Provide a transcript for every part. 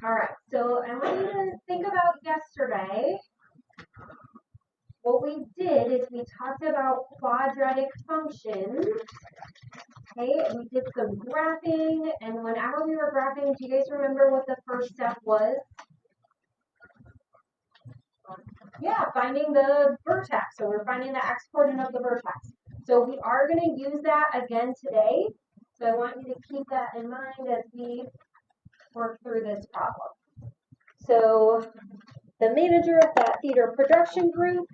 All right, so I want you to think about yesterday. What we did is we talked about quadratic functions. Okay, and we did some graphing, and whenever we were graphing, do you guys remember what the first step was? Yeah, finding the vertex. So we're finding the x-coordinate of the vertex. So we are going to use that again today. So I want you to keep that in mind as we work through this problem. So the manager of that theater production group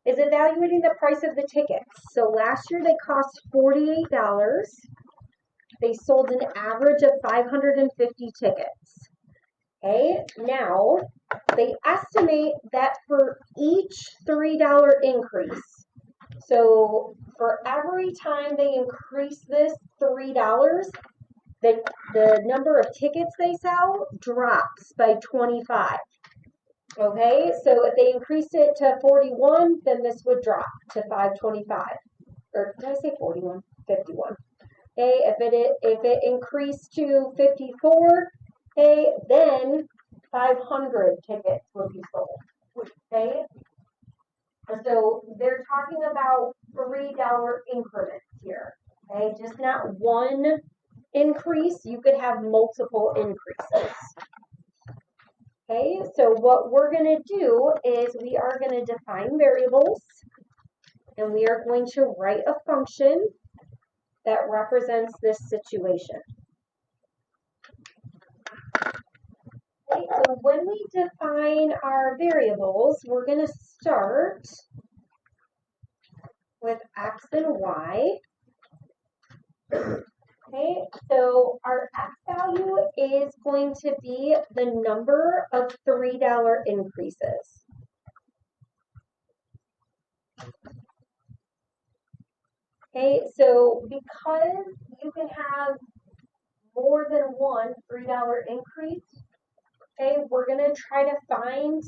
is evaluating the price of the tickets. So last year they cost $48. They sold an average of 550 tickets. Okay, now they estimate that for each $3 increase, so for every time they increase this $3, the number of tickets they sell drops by 25. Okay, so if they increased it to 41, then this would drop to 525. Or did I say 41? 51. Okay, if it increased to 54, okay, then 500 tickets would be sold. Okay, so they're talking about $3 increments here. Okay, just not one increase. You could have multiple increases. Okay, so what we're going to do is we are going to define variables, and we are going to write a function that represents this situation. Okay, so when we define our variables, we're going to start with x and y. Okay, so our x value is going to be the number of $3 increases. Okay, so because you can have more than one $3 increase, okay, we're going to try to find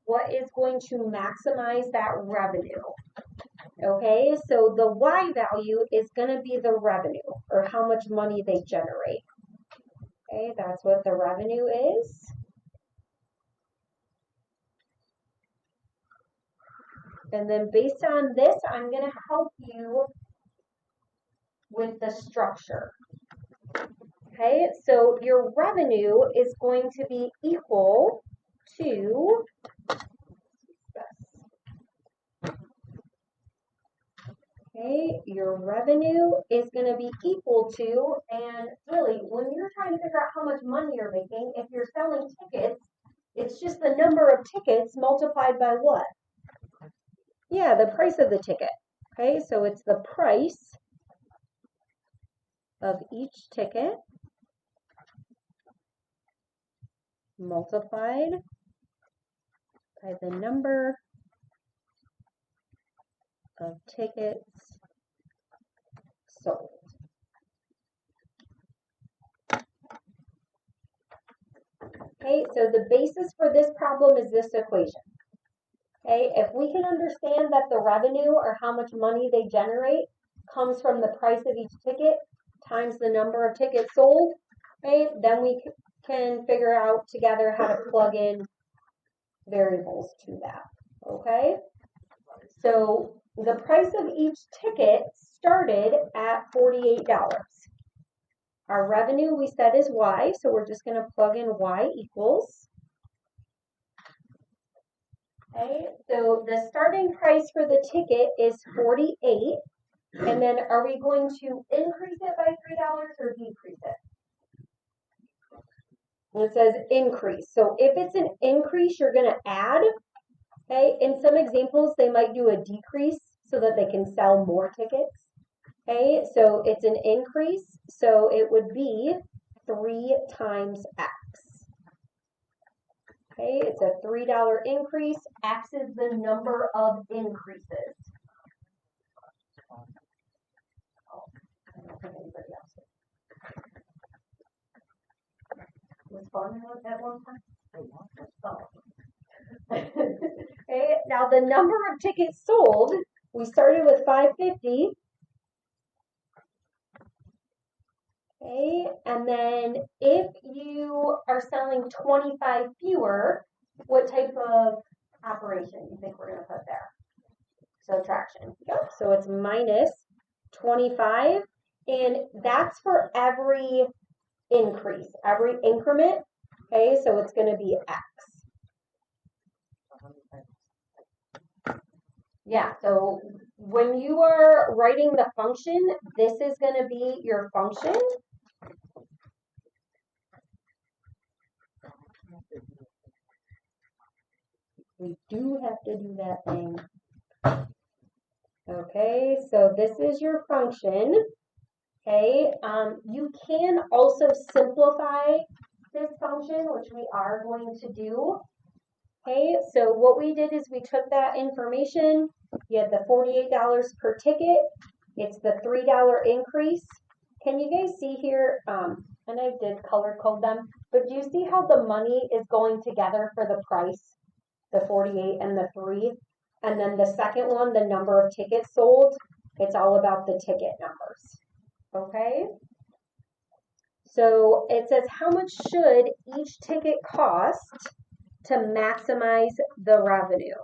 what is going to maximize that revenue. Okay, so the y value is going to be the revenue, or how much money they generate. Okay, that's what the revenue is. And then based on this, I'm going to help you with the structure. Okay, so your revenue is going to be equal to your revenue is going to be equal to, and really, when you're trying to figure out how much money you're making, if you're selling tickets, it's just the number of tickets multiplied by what? Yeah, the price of the ticket. Okay, so it's the price of each ticket multiplied by the number of tickets sold. Okay, so the basis for this problem is this equation. Okay, if we can understand that the revenue, or how much money they generate, comes from the price of each ticket times the number of tickets sold, okay, then we can figure out together how to plug in variables to that. Okay, so the price of each ticket started at $48. Our revenue we said is y, so we're just going to plug in y equals. Okay, so the starting price for the ticket is 48, and then are we going to increase it by $3 or decrease it? And it says increase. So if it's an increase, you're going to add. Okay, in some examples, they might do a decrease so that they can sell more tickets. Okay, so it's an increase, so it would be 3 times x. Okay, it's a $3 increase. X is the number of increases. Was fun at one time? Okay, now the number of tickets sold, we started with 550. Okay, and then if you are selling 25 fewer, what type of operation do you think we're going to put there? Subtraction. Yep, so it's minus 25, and that's for every increase, every increment. Okay, so it's going to be X. Yeah, so when you are writing the function, this is going to be your function. We do have to do that thing. Okay, so this is your function. Okay, you can also simplify this function, which we are going to do. Okay, so what we did is we took that information. You had the $48 per ticket. It's the $3 increase. Can you guys see here? And I did color code them, but do you see how the money is going together for the price? The 48 and the 3. And then the second one, the number of tickets sold, it's all about the ticket numbers. Okay? So it says, how much should each ticket cost to maximize the revenue?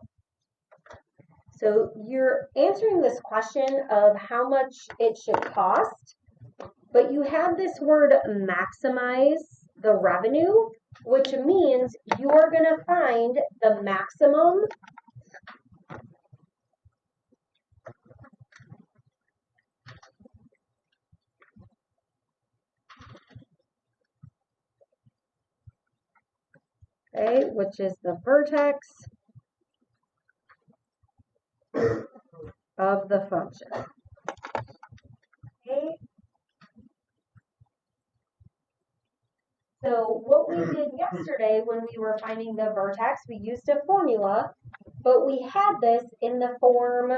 So you're answering this question of how much it should cost, but you have this word maximize the revenue, which means you're going to find the maximum okay, which is the vertex of the function. Okay. So what we did yesterday when we were finding the vertex, we used a formula, but we had this in the form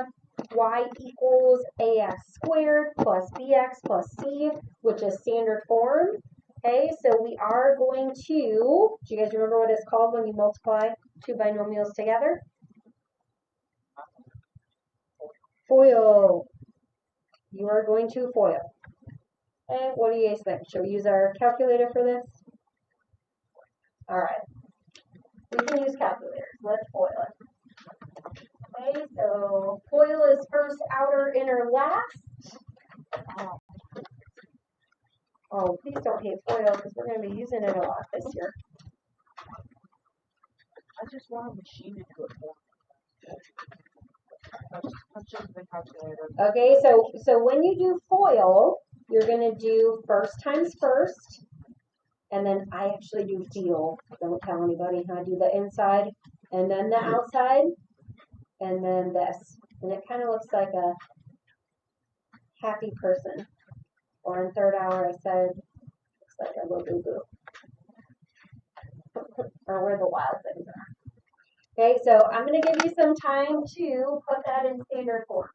y equals ax squared plus bx plus c, which is standard form. Okay, so we are going to, do you guys remember what it's called when you multiply two binomials together? FOIL. You are going to FOIL. Okay, what do you guys think? Should we use our calculator for this? All right. We can use calculators. Let's FOIL it. Okay, so FOIL is first, outer, inner, last. Oh, please don't hate FOIL because we're going to be using it a lot this year. I just want a machine to do it for me. That's just the calculator. Okay, so when you do FOIL, you're going to do first times first, and then I actually do FEAL. Don't tell anybody how I do the inside, and then the outside, and then this. And it kind of looks like a happy person. Or in third hour, I said, looks like a little boo-boo. Or where the wild things are. Okay, so I'm going to give you some time to put that in standard form.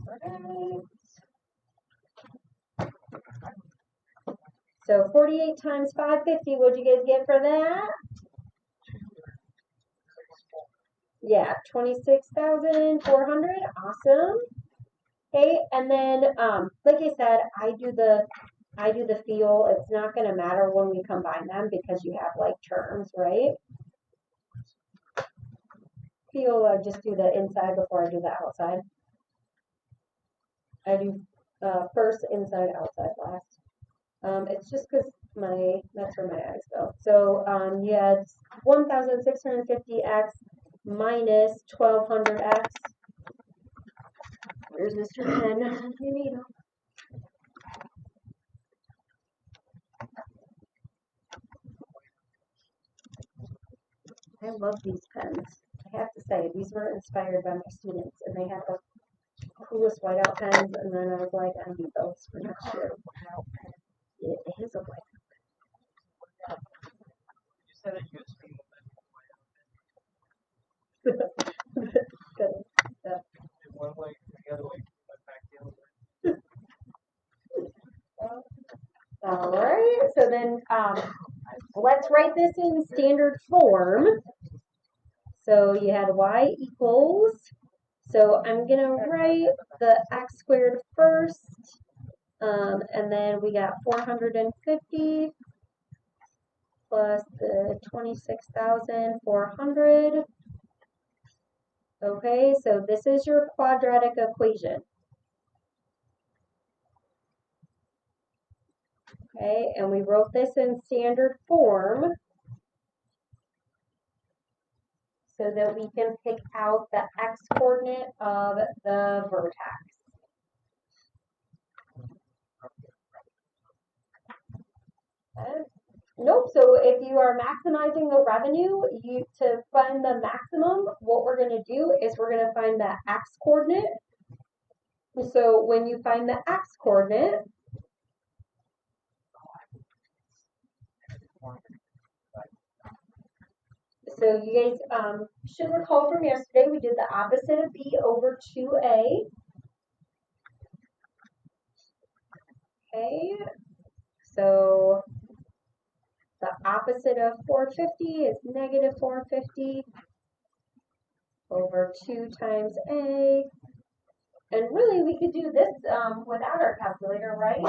Right. So 48 times 550, what'd you guys get for that? Yeah, 26,400. Awesome. Okay, and then like I said, I do the FEAL. It's not going to matter when we combine them because you have like terms, right? FEAL, I just do the inside before I do the outside. I do first inside, outside last. It's just because that's where my eyes go. So yeah, it's 1,650x minus 1,200x. Where's Mr. Pen? You need him. I love these pens. I have to say, these were inspired by my students, and they had the coolest whiteout pens, and then I was like, I need those for next year. It is a white. You said it used to be Good. one way, the other way, back the other way. All right, so then let's write this in standard form. So you had y equals, so I'm going to write the x squared first, and then we got 450 plus the 26,400. Okay, so this is your quadratic equation. Okay, and we wrote this in standard form so that we can pick out the x-coordinate of the vertex. Okay. Nope, so if you are maximizing the revenue, to find the maximum, what we're going to do is we're going to find the x-coordinate. So when you find the x-coordinate, so you guys should recall from yesterday, we did the opposite of b over 2a. Okay, so the opposite of 450 is negative 450 over 2 times a. And really, we could do this without our calculator, right?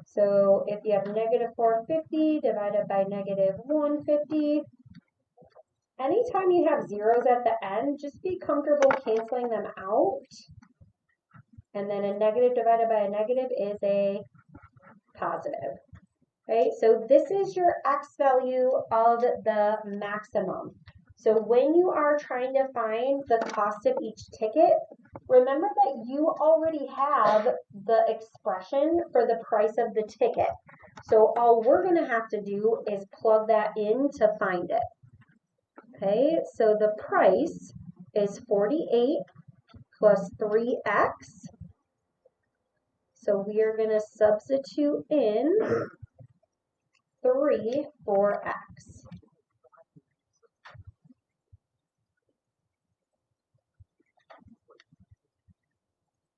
So if you have negative 450 divided by negative 150, anytime you have zeros at the end, just be comfortable canceling them out. And then a negative divided by a negative is a positive. Okay, so this is your x value of the maximum. So when you are trying to find the cost of each ticket, remember that you already have the expression for the price of the ticket. So all we're going to have to do is plug that in to find it. Okay, so the price is 48 plus 3x. So we are going to substitute in 3 for x.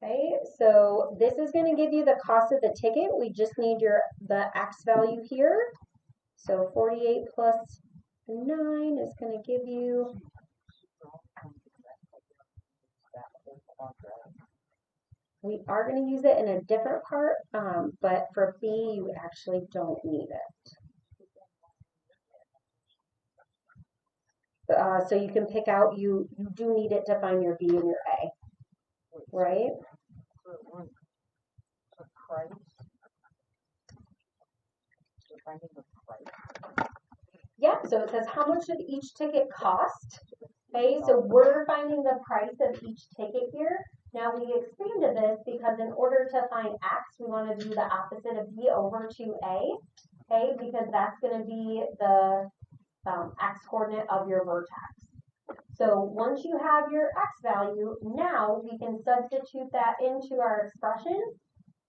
Okay, so this is going to give you the cost of the ticket. We just need the x value here. So 48 plus 9 is going to give you, we are going to use it in a different part, but for B, you actually don't need it. So you can pick out, you do need it to find your B and your A, right? Yeah, so it says how much should each ticket cost? Okay, so we're finding the price of each ticket here. Now we expanded this because in order to find x, we want to do the opposite of b over 2a, okay, because that's going to be the x-coordinate of your vertex. So once you have your x value, now we can substitute that into our expression.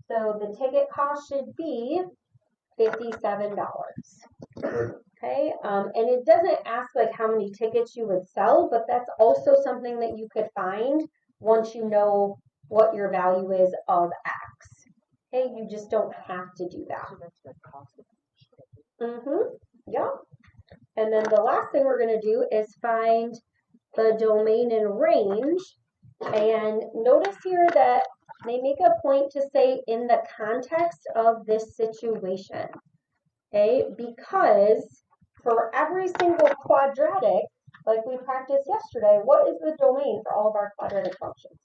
So the ticket cost should be $57. Okay, and it doesn't ask like how many tickets you would sell, but that's also something that you could find once you know what your value is of x. Okay, you just don't have to do that. Yeah. And then the last thing we're going to do is find the domain and range. And notice here that they make a point to say in the context of this situation. Okay, because for every single quadratic, like we practiced yesterday, what is the domain for all of our quadratic functions?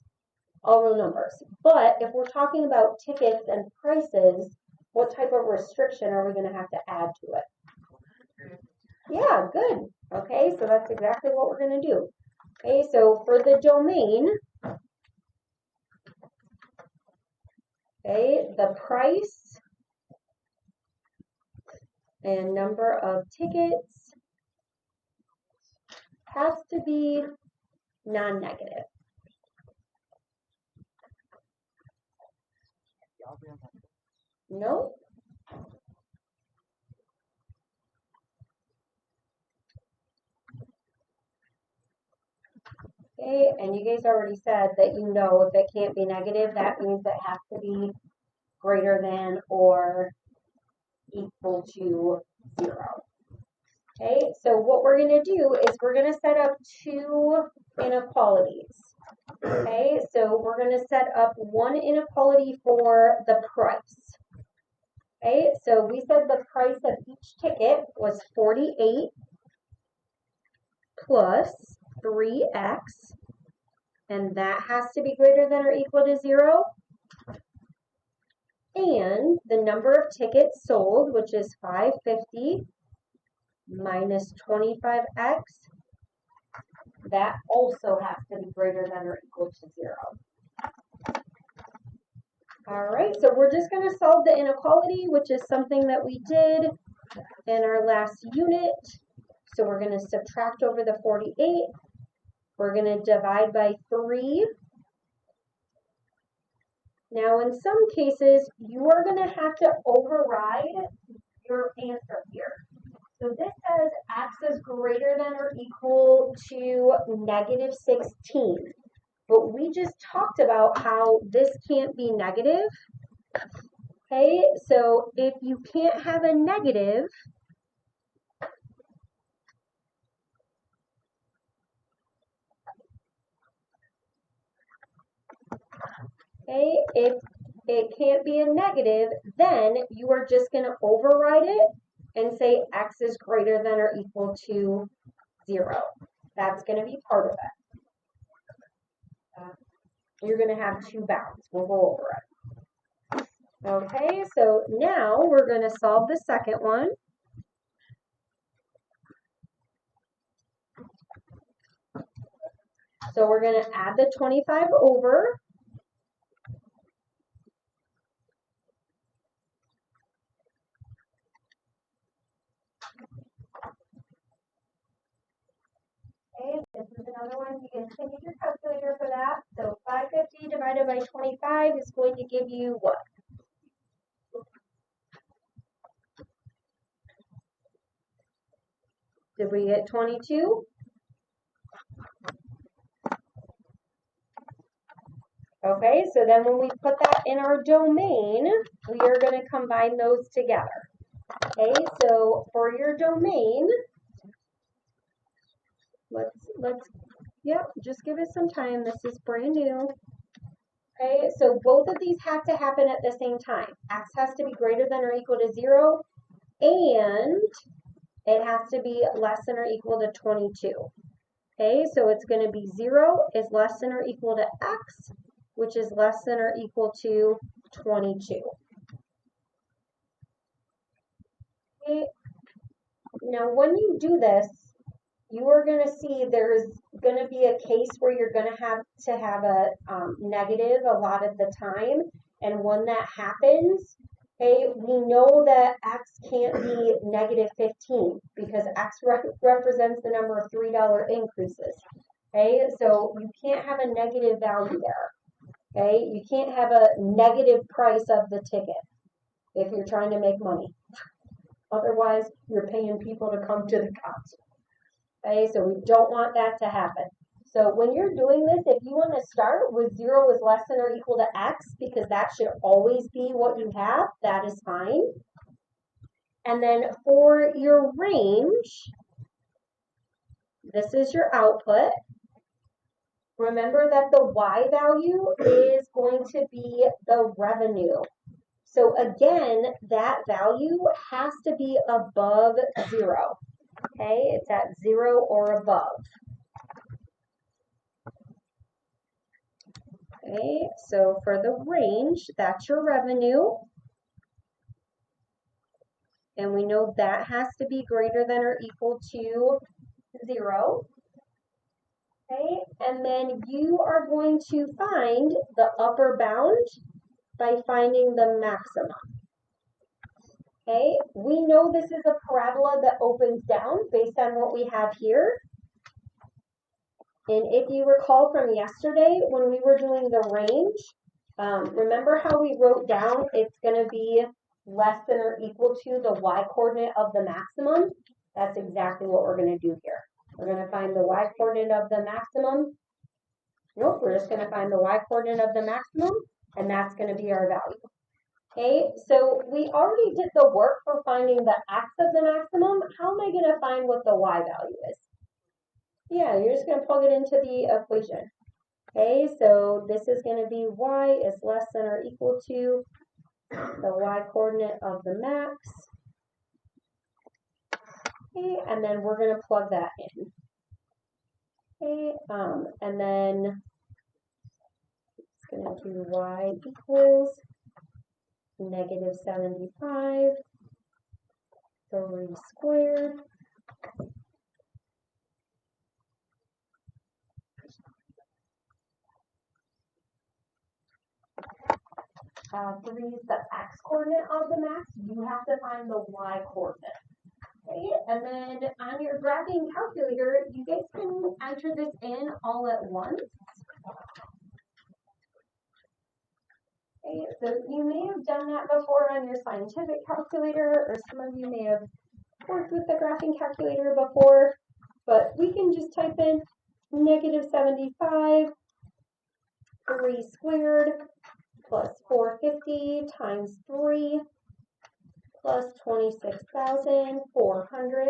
All real numbers. But if we're talking about tickets and prices, what type of restriction are we going to have to add to it? Yeah, good. Okay, so that's exactly what we're going to do. Okay, so for the domain, okay, the price and number of tickets has to be non-negative. No. Okay, and you guys already said that you know if it can't be negative, that means it has to be greater than or equal to 0. Okay, so what we're going to do is we're going to set up two inequalities. Okay, so we're going to set up one inequality for the price. Okay, so we said the price of each ticket was 48 plus 3x, and that has to be greater than or equal to 0. And the number of tickets sold, which is 550 minus 25x, that also has to be greater than or equal to 0. All right, so we're just going to solve the inequality, which is something that we did in our last unit. So we're going to subtract over the 48. We're going to divide by 3. Now, in some cases, you are going to have to override your answer here. So this says x is greater than or equal to negative 16. But we just talked about how this can't be negative. Okay, so if you can't have a negative, okay, if it can't be a negative, then you are just going to override it and say x is greater than or equal to 0. That's going to be part of it. You're going to have two bounds. We'll go over it. Okay, so now we're going to solve the second one. So we're going to add the 25 over. Okay, this is another one. You can use your calculator for that. So 550 divided by 25 is going to give you what? Did we get 22? Okay, so then when we put that in our domain, we are going to combine those together. Okay, so for your domain, just give it some time. This is brand new. Okay, so both of these have to happen at the same time. X has to be greater than or equal to 0, and it has to be less than or equal to 22. Okay, so it's going to be 0 is less than or equal to x, which is less than or equal to 22. Okay, now when you do this, you are going to see there's going to be a case where you're going to have a negative a lot of the time, and when that happens, okay, we know that x can't be negative 15 because x represents the number of $3 increases. Okay, so you can't have a negative value there. Okay, you can't have a negative price of the ticket if you're trying to make money. Otherwise, you're paying people to come to the concert. Okay, so we don't want that to happen. So when you're doing this, if you want to start with 0 is less than or equal to x, because that should always be what you have, that is fine. And then for your range, this is your output. Remember that the y value is going to be the revenue. So again, that value has to be above 0. Okay, it's at 0 or above. Okay, so for the range, that's your revenue. And we know that has to be greater than or equal to 0. Okay, and then you are going to find the upper bound by finding the maximum. Okay, we know this is a parabola that opens down based on what we have here. And if you recall from yesterday when we were doing the range, remember how we wrote down it's going to be less than or equal to the y-coordinate of the maximum? That's exactly what we're going to do here. We're going to find the y-coordinate of the maximum. Nope, we're just going to find the y-coordinate of the maximum, and that's going to be our value. Okay, so we already did the work for finding the x of the maximum. How am I going to find what the y value is? Yeah, you're just going to plug it into the equation. Okay, so this is going to be y is less than or equal to the y-coordinate of the max. Okay, and then we're going to plug that in. Okay, and then it's going to do y equals negative 75, 3 squared, three is the x-coordinate of the max. You have to find the y-coordinate. Okay, and then on your graphing calculator, you guys can enter this in all at once. Okay, so you may have done that before on your scientific calculator, or some of you may have worked with the graphing calculator before, but we can just type in negative 75, 3 squared, plus 450 times 3, plus 26,400.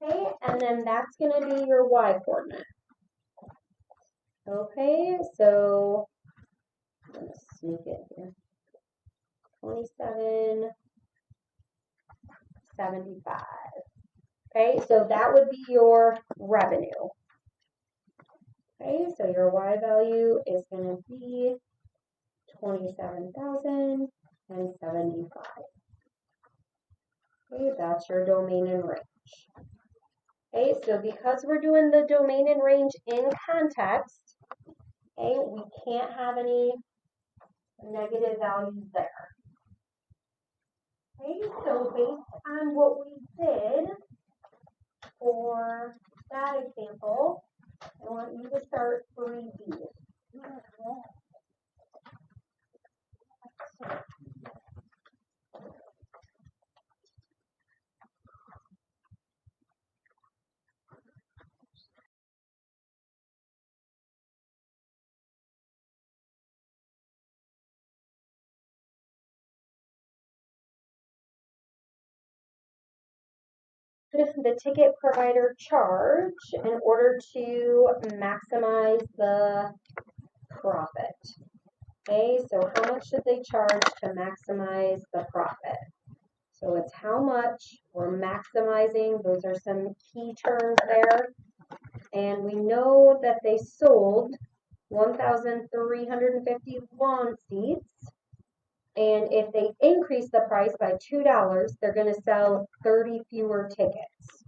Okay, and then that's going to be your y-coordinate. Okay, so I'm going to sneak it here. 27.75. Okay, so that would be your revenue. Okay, so your y value is going to be 27,075. Okay, that's your domain and range. Okay, so because we're doing the domain and range in context, okay, we can't have any negative values there. Okay, so based on what we did for that example, I want you to start 3B. The ticket provider charge in order to maximize the profit. Okay, so how much should they charge to maximize the profit? So it's how much we're maximizing. Those are some key terms there. And we know that they sold 1,350 lawn seats. And if they increase the price by $2, they're going to sell 30 fewer tickets.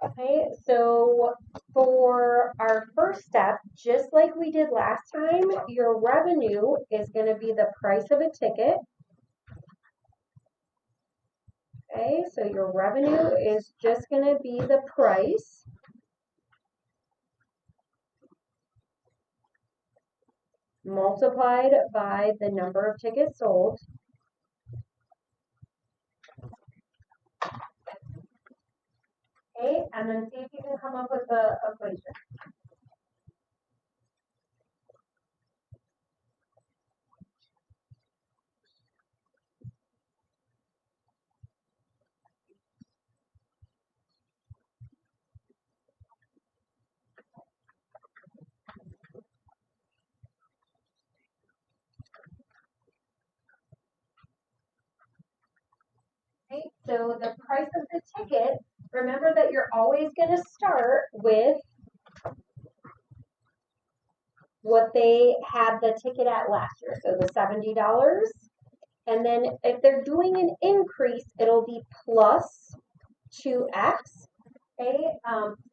Okay, so for our first step, just like we did last time, your revenue is going to be the price of a ticket. Okay, so your revenue is just going to be the price multiplied by the number of tickets sold. Okay, and then see if you can come up with the equation. Okay, so the price of the ticket, remember that you're always going to start with what they had the ticket at last year, so the $70. And then if they're doing an increase, it'll be plus 2x. Okay,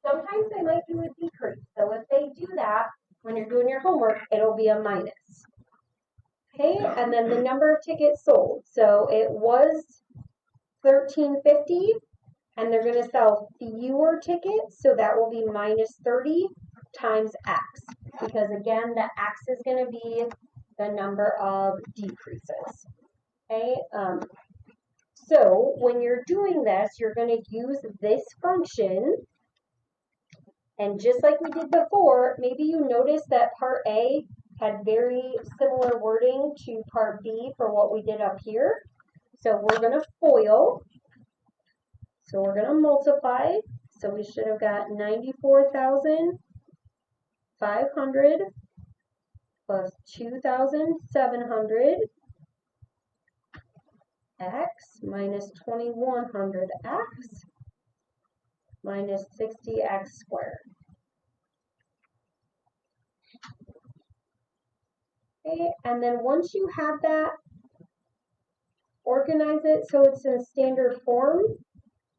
sometimes they might do a decrease. So if they do that, when you're doing your homework, it'll be a minus. Okay, and then the number of tickets sold. So it was 1350, and they're going to sell fewer tickets, so that will be minus 30 times x, because again, the x is going to be the number of decreases. Okay, so when you're doing this, you're going to use this function, and just like we did before, maybe you noticed that part A had very similar wording to part B for what we did up here. So we're going to FOIL. So we're going to multiply. So we should have got 94,500 plus 2,700 x minus 2,100 x minus 60x squared. Okay, and then once you have that, organize it so it's in standard form,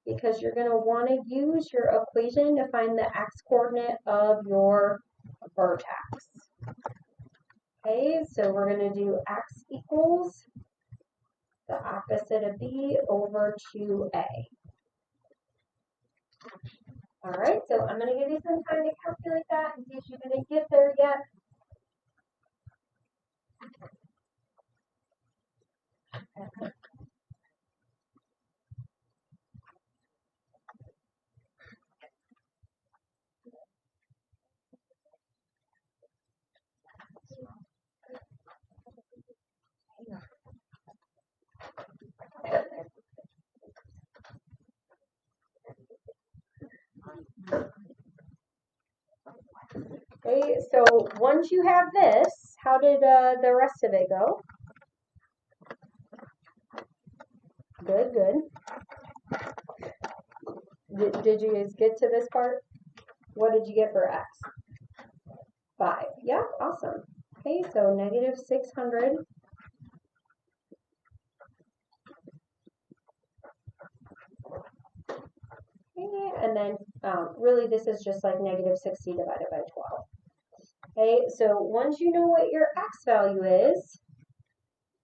because you're going to want to use your equation to find the x-coordinate of your vertex. Okay, so we're going to do x equals the opposite of b over 2a. All right, so I'm going to give you some time to calculate that in case you didn't get there yet. Okay, so once you have this, how did the rest of it go? Good, good. Did you guys get to this part? What did you get for x? 5. Yeah, awesome. Okay, so negative 600 and then really this is just like negative 60 divided by 12. Okay, so once you know what your x value is,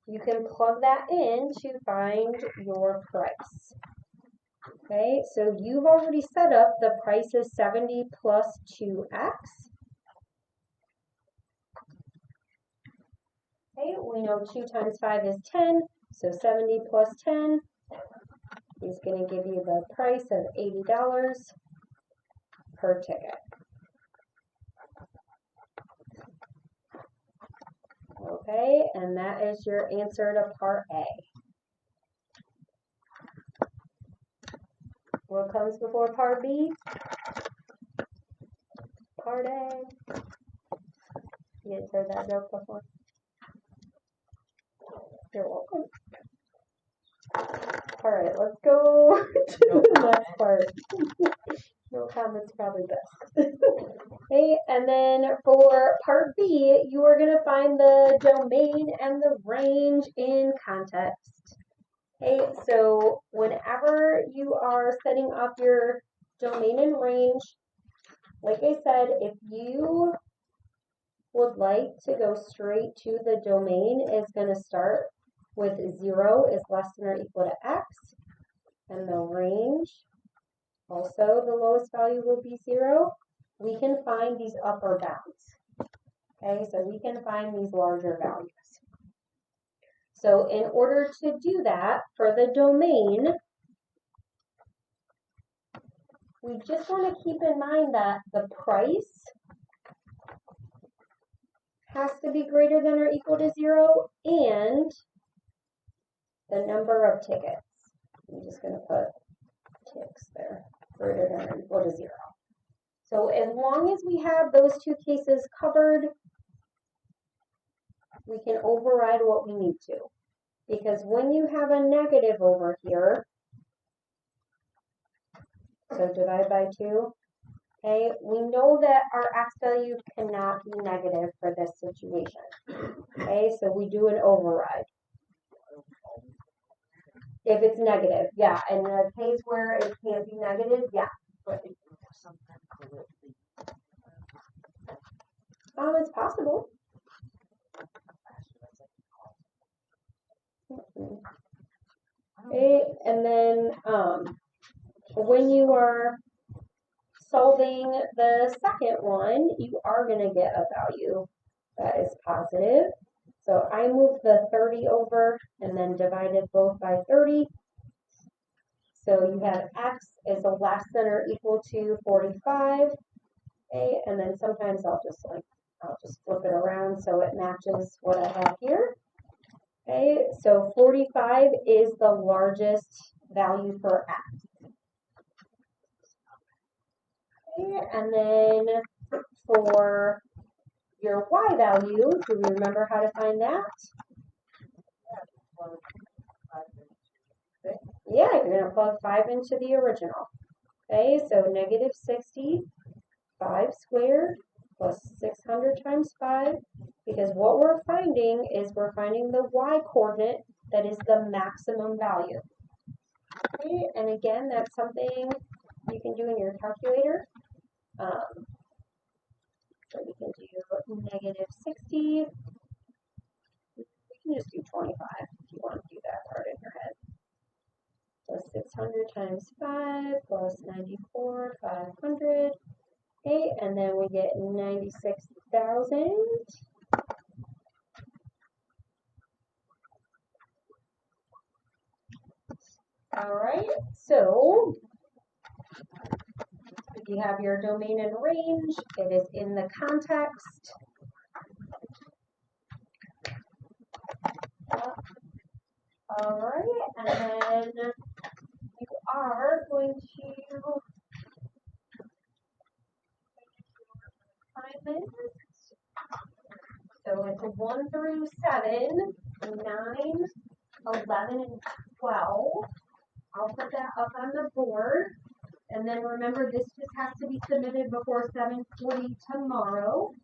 you can plug that in to find your price. Okay, so you've already set up the price is 70 plus 2x. Okay, we know 2 times 5 is 10, so 70 plus 10 is going to give you the price of $80 per ticket. Okay, and that is your answer to part A. What comes before part B? Part A. You guys heard that joke before? You're welcome. All right, let's go to the next part. No comments, probably best. Okay, and then for part B, you are going to find the domain and the range in context. Okay, so whenever you are setting up your domain and range, like I said, if you would like to go straight to the domain, is going to start with 0 is less than or equal to x, and the range, also the lowest value will be 0. We can find these upper bounds. Okay, so we can find these larger values. So in order to do that, for the domain, we just want to keep in mind that the price has to be greater than or equal to 0, and the number of tickets. I'm just going to put ticks there, greater than or equal to 0. So as long as we have those two cases covered, we can override what we need to. Because when you have a negative over here, so divide by 2, okay, we know that our x value cannot be negative for this situation. Okay, so we do an override. If it's negative, yeah. In the case where it can't be negative, yeah. But if you sometimes call it the It's possible. Okay, and then when you are solving the second one, you are going to get a value that is positive. So I moved the 30 over and then divided both by 30. So you have x is less than or equal to 45. Okay, and then sometimes I'll just flip it around so it matches what I have here. Okay, so 45 is the largest value for x. Okay, and then for your y value, do we remember how to find that? Yeah, you're going to plug 5 into the original. Okay, so negative 60, 5 squared plus 600 times 5, because what we're finding is we're finding the y coordinate that is the maximum value. Okay, and again, that's something you can do in your calculator. So we can do negative 60. We can just do 25 if you want to do that part in your head. So 600 times 5 plus 94, 500. Okay, and then we get 96,000. All right, so if you have your domain and range, it is in the context. All right, and then you are going to assignment. So it's 1 through 7, 9, 11, and 12. I'll put that up on the board. And then remember, this just has to be submitted before 7:40 tomorrow.